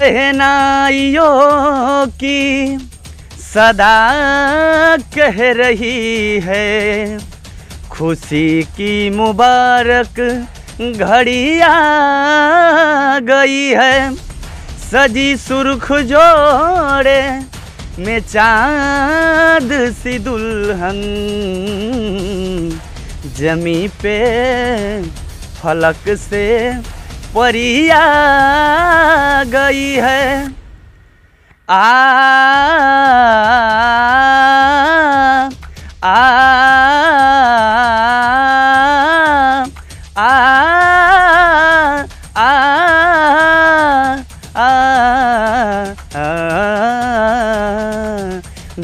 शहनाइयों की सदा कह रही है, खुशी की मुबारक घड़ी आ गई है। सजी सुर्ख जोड़े में चाँद सी दुल्हन, जमी पे फलक से परी आ गई है। आ आ आ आ आ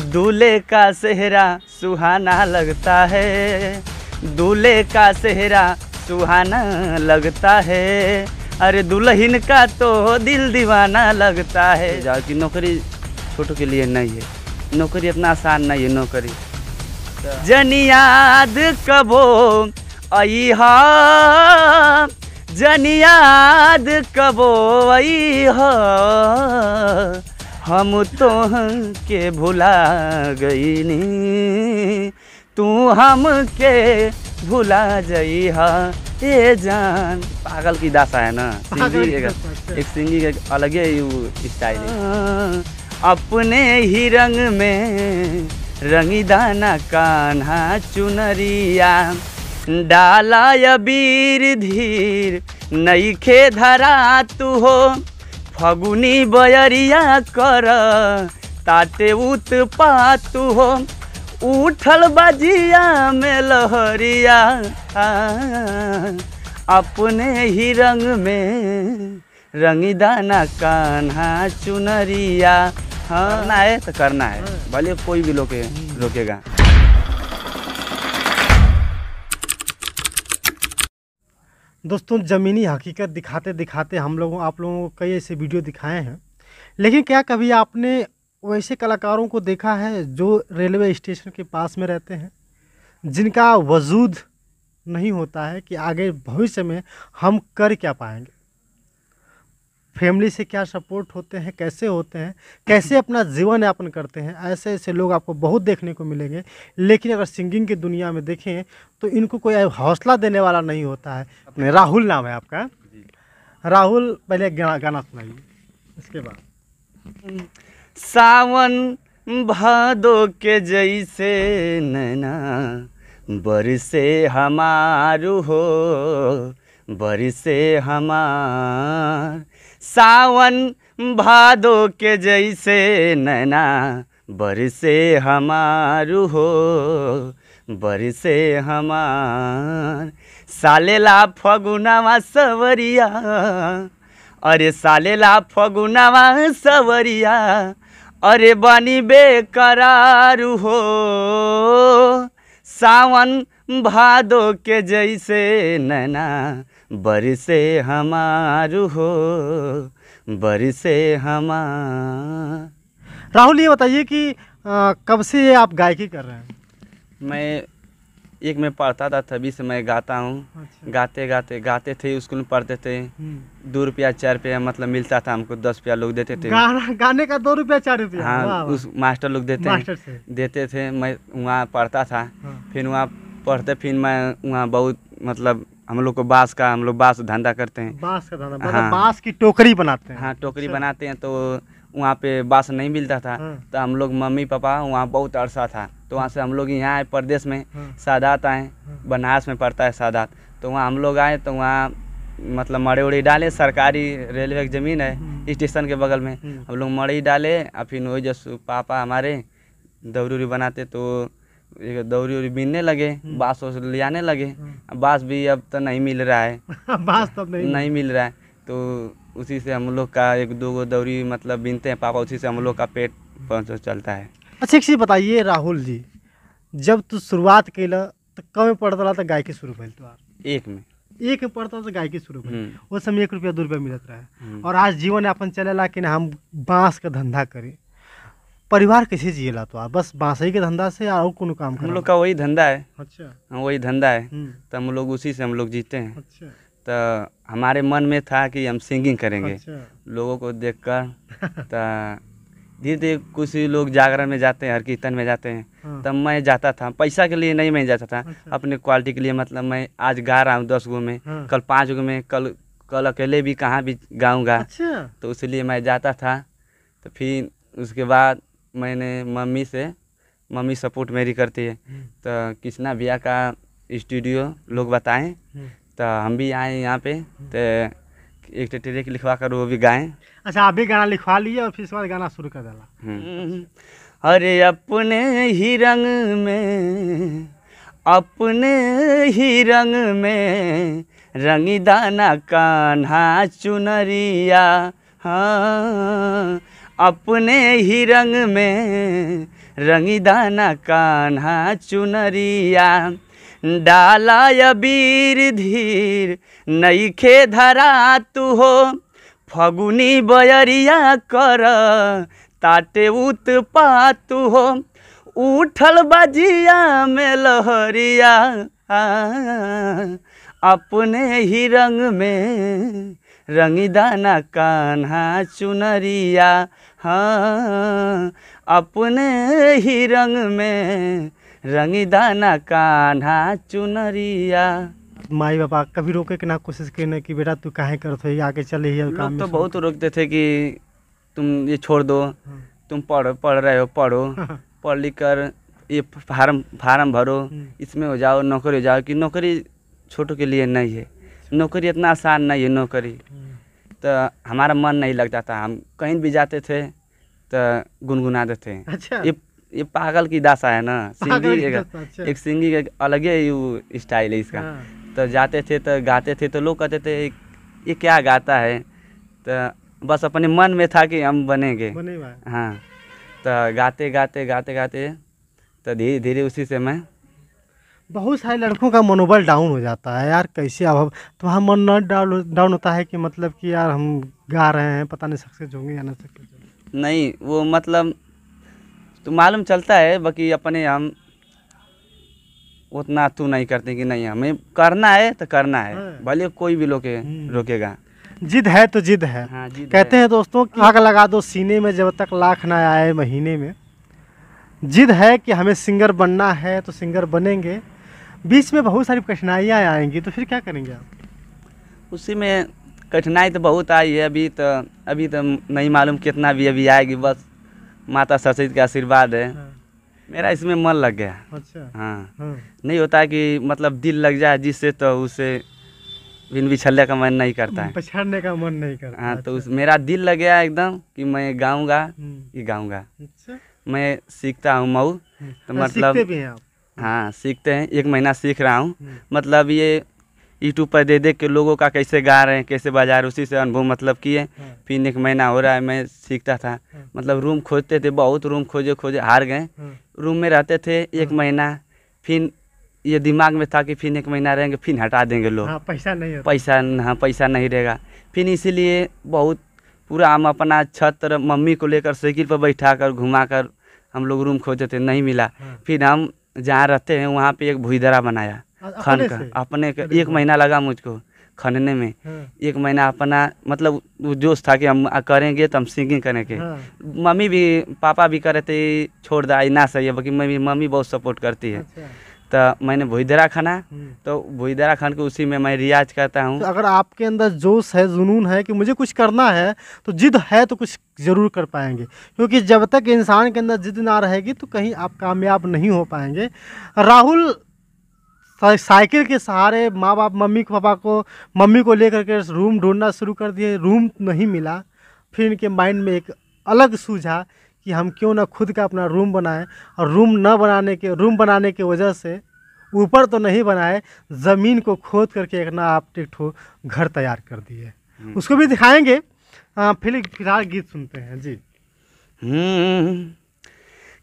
दूल्हे का सेहरा सुहाना लगता है, दूल्हे का सेहरा सुहाना लगता है। अरे दुल्हन का तो दिल दीवाना लगता है। जाओ कि नौकरी छोटों के लिए नहीं है, नौकरी इतना आसान नहीं है नौकरी। जनी याद कबो अइहा, जनी याद कबो अइहा, हम तो के भुला गईनी, तू हम के भुला जइहा ए जान। पागल की दासा है ना, सिंगी एक सिंगी का अलग ही स्टाइल है। अपने ही रंग में रंगी दाना कान्हा चुनरिया, डाला अबीर धीर नईखे धरा तू हो, फगुनी बयरिया कर ताटे उत्पातु हो, उठल बजिया में लहरिया, अपने ही रंग में रंगी दाना कान्हा चुनरिया। हाँ करना है तो करना है, भले कोई भी रोकेगा। दोस्तों ज़मीनी हकीकत दिखाते दिखाते आप लोगों को कई ऐसे वीडियो दिखाए हैं, लेकिन क्या कभी आपने वैसे कलाकारों को देखा है जो रेलवे स्टेशन के पास में रहते हैं, जिनका वजूद नहीं होता है कि आगे भविष्य में हम कर क्या पाएंगे, फैमिली से क्या सपोर्ट होते हैं, कैसे होते हैं, कैसे अपना जीवन यापन करते हैं। ऐसे ऐसे लोग आपको बहुत देखने को मिलेंगे, लेकिन अगर सिंगिंग की दुनिया में देखें तो इनको कोई हौसला देने वाला नहीं होता है। अपने राहुल नाम है आपका। राहुल पहले गाना सुनाइए, इसके बाद। सावन भादो के जैसे नैना बरसे हमारू हो, बरसे हमार। सावन भादो के जैसे नैना बरसे हमारू हो, बरसे हमार। सालेला फगुनावा सवरिया, अरे सालेला फगुनावा सवरिया, अरे बनी बेकरारू हो। सावन भादो के जैसे नैना बरसे हमारू हो, बरसे हमार। राहुल ये बताइए कि कब से ये आप गायकी कर रहे हैं? मैं में पढ़ता था तभी से मैं गाता हूँ। अच्छा। गाते थे, स्कूल में पढ़ते थे। 2 रुपया 4 रुपया मतलब मिलता था हमको, 10 रुपया लोग देते थे। गाने का 2 रुपया 4 रुपया? हाँ, वाह वाह। उस मास्टर लोग देते थे। मैं वहाँ पढ़ता था। हाँ। फिर वहाँ पढ़ते, फिर मैं वहाँ बहुत मतलब हम लोग बाँस धंधा करते हैं। बाँस का धंधा मतलब हाँ। बाँस की टोकरी बनाते हैं। हाँ, टोकरी बनाते हैं। तो वहाँ पे बाँस नहीं मिलता था। हाँ। तो हम लोग मम्मी पापा वहाँ बहुत अरसा था, तो वहाँ से हम लोग यहाँ आए प्रदेश में। हाँ। सादात आए। हाँ। बनारस में पड़ता है सादात। तो वहाँ हम लोग आए, तो वहाँ मतलब मड़े उड़ी डाले, सरकारी रेलवे की ज़मीन है स्टेशन के बगल में। हम लोग मड़ई डाले, और फिर वही जो पापा हमारे दौरी बनाते, तो दौरी उरी बीनने लगे, बाँस ले आने लगे। बाँस भी अब तो नहीं मिल रहा है। बाँस तब नहीं मिल रहा है, तो उसी से हम लोग का 1-2 दौरी मतलब बीनते हैं पापा, उसी से हम लोग का पेट चलता है। अच्छा, एक चीज़ बताइए राहुल जी, जब तू शुरुआत कैला तो कब पढ़ता रहा था गायकी शुरू भइल? तो एक में पढ़ता तो गायकी शुरू भइल, उस समय 1 रुपया 2 रुपया मिलत रहा, और आज जीवन यापन चलेला कि ना हम बाँस का धंधा करें। परिवार कैसे जिएला? तो आप बस बाँस ही के धंधा से और कोनो काम? हम लोग का वही धंधा है। अच्छा, हाँ वही धंधा है, तो हम लोग उसी से हम लोग जीते हैं। अच्छा, तो हमारे मन में था कि हम सिंगिंग करेंगे। अच्छा। लोगों को देखकर तो धीरे धीरे कुछ लोग जागरण में जाते हैं, हर कीर्तन में जाते हैं। हाँ। तब मैं जाता था, पैसा के लिए नहीं मैं जाता था। अच्छा। अपने क्वालिटी के लिए, मतलब मैं आज गा रहा हूँ 10 गो में, हाँ। कल 5 गो में, कल अकेले भी कहाँ भी गाऊंगा। अच्छा। तो इसलिए मैं जाता था। तो फिर उसके बाद मैंने मम्मी सपोर्ट मेरी करती है, तो कृष्णा भैया का स्टूडियो लोग बताएं, तो हम भी आए यहाँ पे, तो एक ट्रैक लिखवा कर वो भी गाएं। अच्छा, आप भी गाना लिखवा लिए और फिर इसके बाद गाना शुरू कर डाला। अरे अपने ही रंग में, अपने ही रंग में रंगी दाना कान्हा चुनरिया, हाँ अपने ही रंग में रंगी दाना कान्हा चुनरिया, डाला अबीर धीर नईखे धरा तू हो, फगुनी बयरिया कर ताटे उत्पातु हो, उठल बाजिया में लहरिया, अपने ही रंग में रंगी दाना कान्हा चुनरिया, हाँ अपने ही रंग में रंगी दाना कान्हा चुनरिया। माई बाबा कभी रोके के ना कोशिश करने कि बेटा तू काहे करत हो, आगे चले ही काम में? तो बहुत रोकते थे कि तुम ये छोड़ दो, तुम पढ़ रहे हो, पढ़ो, पढ़ लिख कर ये फार्म भरो, इसमें हो जाओ, नौकरी हो जाओ। कि नौकरी छोटों के लिए नहीं है, नौकरी इतना आसान नहीं है नौकरी। तो हमारा मन नहीं लगता था, हम कहीं भी जाते थे तो गुनगुनाते थे। अच्छा। ये पागल की दासा है ना, सिंगिंग एक सिंगिंग अलग ही स्टाइल है इसका। तो जाते थे तो गाते थे, तो लोग कहते थे ये क्या गाता है, तो बस अपने मन में था कि हम बनेंगे। हाँ, तो गाते गाते तो धीरे धीरे उसी से मैं, बहुत सारे लड़कों का मनोबल डाउन हो जाता है यार, कैसे अब तुम्हारा मन न डाउन होता है कि मतलब कि यार हम गा रहे हैं, पता नहीं सक्सेस होंगे या ना सक्सेस? नहीं, वो मतलब तो मालूम चलता है, बाकी अपने हम उतना तू नहीं करते कि नहीं हमें करना है तो करना है, भले कोई भी रोकेगा। जिद है तो जिद है। हाँ, जिद कहते हैं दोस्तों कि आग लगा दो सीने में जब तक लाख ना आए महीने में। जिद है कि हमें सिंगर बनना है तो सिंगर बनेंगे, बीच में बहुत सारी कठिनाइयाँ आएंगी, तो फिर क्या करेंगे आप? उसी में कठिनाई तो बहुत आई है, अभी तो नहीं मालूम कितना भी अभी आएगी, बस माता सरस्वती का आशीर्वाद है। हाँ। मेरा इसमें मन लग गया। अच्छा। हाँ। नहीं होता है कि मतलब दिल लग जाए जिससे, तो उसे बिन बिछड़ने का मन नहीं करता है, पछाड़ने का मन नहीं करता। हाँ। तो मेरा दिल लग गया एकदम कि मैं गाऊंगा ही गाऊंगा। अच्छा। मैं सीखता हूँ मऊ, तो मतलब सीखते भी हैं आप? हाँ, सीखते हैं, 1 महीना सीख रहा हूँ। मतलब ये यूट्यूब पर देख के लोगों का कैसे गा रहे हैं, कैसे बजा रहे हैं, उसी से अनुभव मतलब किए। फिर 1 महीना हो रहा है मैं सीखता था। मतलब रूम खोजते थे, बहुत रूम खोजे हार गए। रूम में रहते थे 1 महीना, फिर ये दिमाग में था कि फिर 1 महीना रहेंगे, फिर हटा देंगे लोग। हाँ, पैसा नहीं रहेगा। फिर इसीलिए बहुत पूरा हम अपना छत मम्मी को लेकर साइकिल पर बैठा कर घुमा कर हम लोग रूम खोजते थे, नहीं मिला। फिर हम जहाँ रहते हैं वहाँ पे एक भुईदरा बनाया खन का, अपने 1 महीना लगा मुझको खनने में। 1 महीना अपना मतलब जोश था कि हम करेंगे तो हम सिंगिंग करेंगे। मम्मी भी पापा भी करे थे छोड़ दा ना सही है, बाकी मम्मी बहुत सपोर्ट करती है। तो मैंने भुईदरा खाना, तो भुईदरा खान के उसी में मैं रियाज करता हूँ। तो अगर आपके अंदर जोश है, जुनून है कि मुझे कुछ करना है, तो जिद है तो कुछ ज़रूर कर पाएंगे, क्योंकि जब तक इंसान के अंदर जिद ना रहेगी तो कहीं आप कामयाब नहीं हो पाएंगे। राहुल साइकिल के सहारे माँ बाप मम्मी को लेकर के रूम ढूंढना शुरू कर दिए। रूम नहीं मिला, फिर इनके माइंड में एक अलग सूझा कि हम क्यों ना खुद का अपना रूम बनाएं, और रूम बनाने के वजह से ऊपर तो नहीं बनाए, ज़मीन को खोद करके एक ना आप एक घर तैयार कर दिए। उसको भी दिखाएंगे, फिलहाल गीत सुनते हैं जी।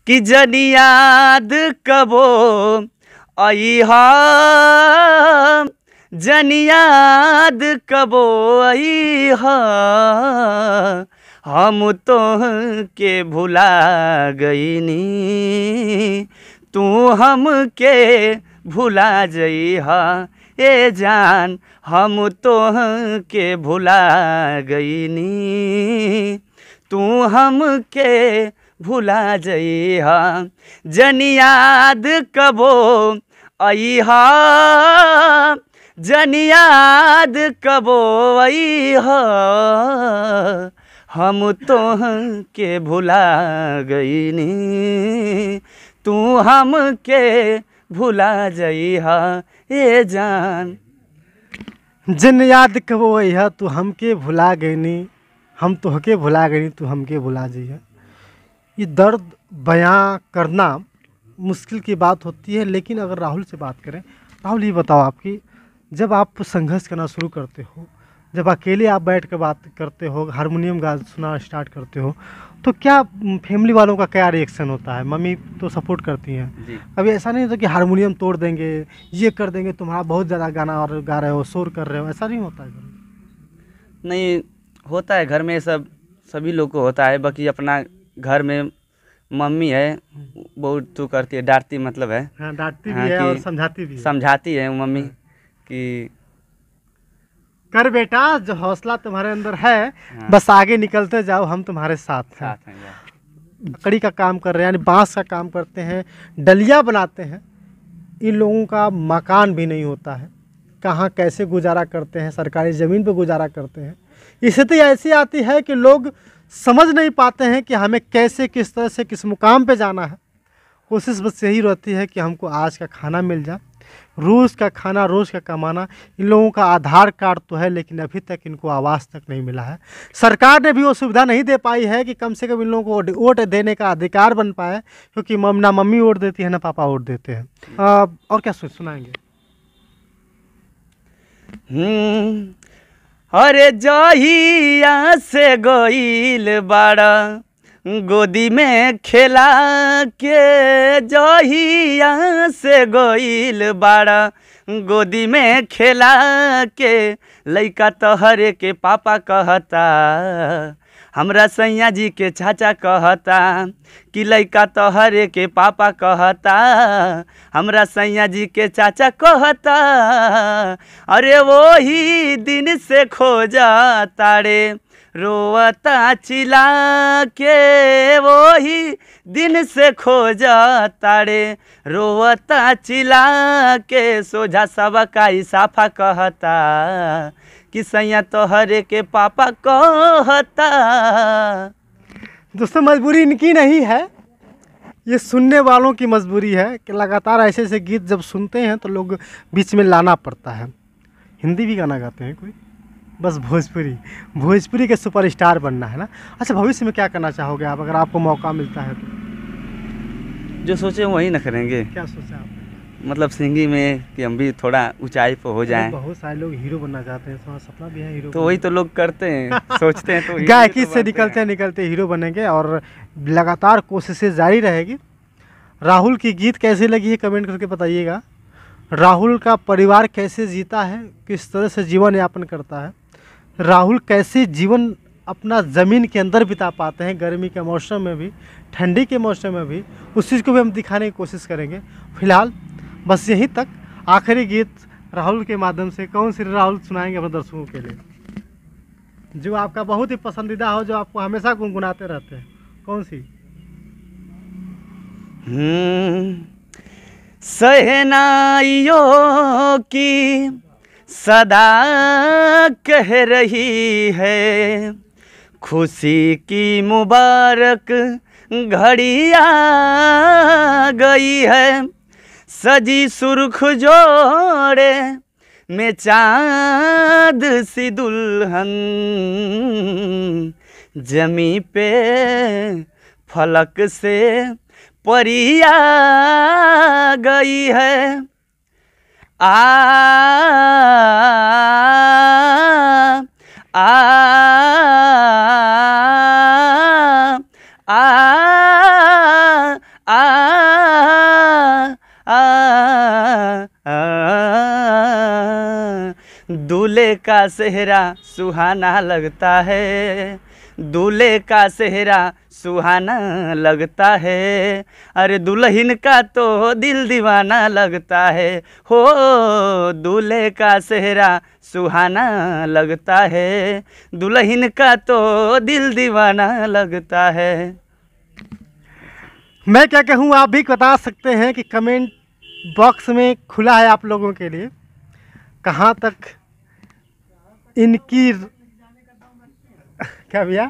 कि जनी याद कबो अइहा, जनी याद कबो अइहा, हम तो के भुला गईनी, तू हम के भुला जइहा। ए जान हम तो के भुला गईनी, तू हम के भुला जइहा, जन याद कबो अइहा, जन याद कबो अइहा, हम तो के भुला गईनी, तू हम के भुला जइहा ए जान। जन याद कबो अइहा, तू हमके भुला गईनी, हम तोहके भुला गईनी, तू हमके भुला जइहा। ये दर्द बयां करना मुश्किल की बात होती है, लेकिन अगर राहुल से बात करें, राहुल ये बताओ आपकी, जब आप संघर्ष करना शुरू करते हो, जब अकेले आप बैठ कर बात करते हो, हारमोनियम गा सुना स्टार्ट करते हो, तो क्या फैमिली वालों का क्या रिएक्शन होता है? मम्मी तो सपोर्ट करती हैं, अभी ऐसा नहीं होता कि हारमोनियम तोड़ देंगे, ये कर देंगे, तुम्हारा बहुत ज़्यादा गाना और गा रहे हो, शोर कर रहे हो, ऐसा नहीं होता है? नहीं होता है घर में, सभी लोग को होता है, बाकी अपना घर में मम्मी है बहुत तो करती है, डांटती मतलब है, हाँ, डांटती भी है और समझाती भी है। समझाती है मम्मी कि कर बेटा, जो हौसला तुम्हारे अंदर है, हाँ, बस आगे निकलते जाओ, हम तुम्हारे साथ हैं। लकड़ी का काम कर रहे हैं, यानी बांस का काम करते हैं, डलिया बनाते हैं, इन लोगों का मकान भी नहीं होता है, कहाँ कैसे गुजारा करते हैं, सरकारी ज़मीन पर गुजारा करते हैं। स्थिति ऐसी आती है कि लोग समझ नहीं पाते हैं कि हमें कैसे, किस तरह से, किस मुकाम पे जाना है। कोशिश बस यही रहती है कि हमको आज का खाना मिल जाए, रोज़ का खाना, रोज़ का कमाना। इन लोगों का आधार कार्ड तो है, लेकिन अभी तक इनको आवास तक नहीं मिला है। सरकार ने भी वो सुविधा नहीं दे पाई है कि कम से कम इन लोगों को वोट देने का अधिकार बन पाए, क्योंकि ना मम्मी वोट देती है ना पापा वोट देते हैं। और क्या सुनाएंगे? अरे जहिया से गईल बाड़ा गोदी में खेला के, जहिया से गईल बाड़ा गोदी में खेला के, लइका तोहरे के पापा कहता, हमरा सैया जी के चाचा कहता, कि लइका तोहरे के पापा कहता, हमरा सैया जी के चाचा कहता। अरे वो ही दिन से खोजा तारे रोवता चिल्ला के, वो ही दिन से खोजा तारे रोवता चिल्ला के, सोझा सबका इसाफा कहता, कि सैया तोहरे के पापा कहता। दोस्तों, मजबूरी इनकी नहीं है, ये सुनने वालों की मजबूरी है कि लगातार ऐसे ऐसे गीत जब सुनते हैं तो लोग बीच में लाना पड़ता है। हिंदी भी गाना गाते हैं कोई, बस भोजपुरी के सुपरस्टार बनना है ना। अच्छा, भविष्य में क्या करना चाहोगे आप, अगर आपको मौका मिलता है तो? जो सोचे वही न करेंगे। क्या सोचा आपने? मतलब सिंगिंग में कि हम भी थोड़ा ऊंचाई पर हो जाएं। बहुत सारे लोग हीरो बनना चाहते हैं, तुम्हारा सपना भी है हीरो? तो वही तो लोग करते हैं, सोचते हैं तो गायकी से निकलते हीरो बनेंगे, और लगातार कोशिशें जारी रहेगी। राहुल की गीत कैसी लगी है कमेंट करके बताइएगा। राहुल का परिवार कैसे जीता है, किस तरह से जीवन यापन करता है, राहुल कैसे जीवन अपना ज़मीन के अंदर बिता पाते हैं, गर्मी के मौसम में भी, ठंडी के मौसम में भी, उस चीज़ को भी हम दिखाने की कोशिश करेंगे। फिलहाल बस यहीं तक। आखिरी गीत राहुल के माध्यम से कौन सी राहुल सुनाएंगे अपने दर्शकों के लिए, जो आपका बहुत ही पसंदीदा हो, जो आपको हमेशा गुनगुनाते रहते हैं? कौन सी? सहनाइयों की सदा कह रही है, खुशी की मुबारक घड़ी आ गई है, सजी सुर्ख जोड़े में चाँद सी दुल्हन, जमी पे फलक से परी आ गई है। आ आ आ आ आ दूल्हे का सेहरा सुहाना लगता है, दूल्हे का सेहरा सुहाना लगता है, अरे दुल्हन का तो दिल दीवाना लगता है, हो दूल्हे का सेहरा सुहाना लगता है, दुल्हन का तो दिल दीवाना लगता है। मैं क्या कहूँ, आप भी बता सकते हैं कि कमेंट बॉक्स में खुला है आप लोगों के लिए। कहाँ तक इनकी क्या भैया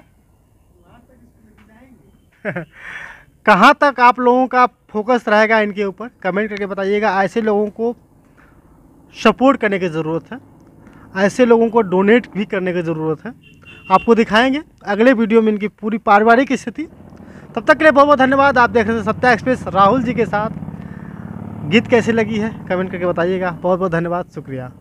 कहाँ तक आप लोगों का फोकस रहेगा इनके ऊपर, कमेंट करके बताइएगा। ऐसे लोगों को सपोर्ट करने की ज़रूरत है, ऐसे लोगों को डोनेट भी करने की ज़रूरत है। आपको दिखाएंगे अगले वीडियो में इनकी पूरी पारिवारिक स्थिति। तब तक के लिए बहुत बहुत धन्यवाद। आप देख रहे थे सत्या एक्सप्रेस राहुल जी के साथ। गीत कैसी लगी है कमेंट करके बताइएगा। बहुत बहुत धन्यवाद, शुक्रिया।